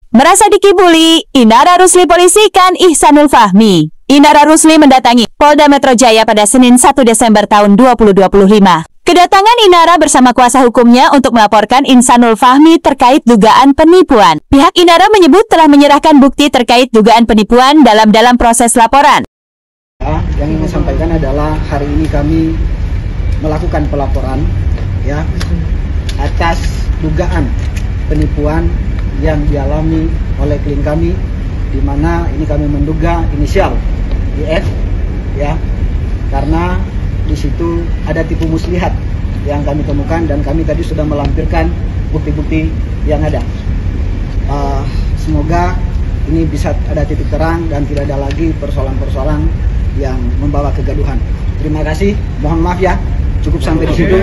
Merasa dikibuli, Inara Rusli polisikan Ihsanul Fahmi. Inara Rusli mendatangi Polda Metro Jaya pada Senin 1 Desember tahun 2025. Kedatangan Inara bersama kuasa hukumnya untuk melaporkan Ihsanul Fahmi terkait dugaan penipuan. Pihak Inara menyebut telah menyerahkan bukti terkait dugaan penipuan dalam proses laporan. Yang ingin saya sampaikan adalah hari ini kami melakukan pelaporan atas dugaan penipuan yang dialami oleh klien kami, di mana ini kami menduga inisial IF karena di situ ada tipu muslihat yang kami temukan dan kami tadi sudah melampirkan bukti-bukti yang ada. Semoga ini bisa ada titik terang dan tidak ada lagi persoalan-persoalan yang membawa kegaduhan. Terima kasih, mohon maaf ya, cukup sampai di situ.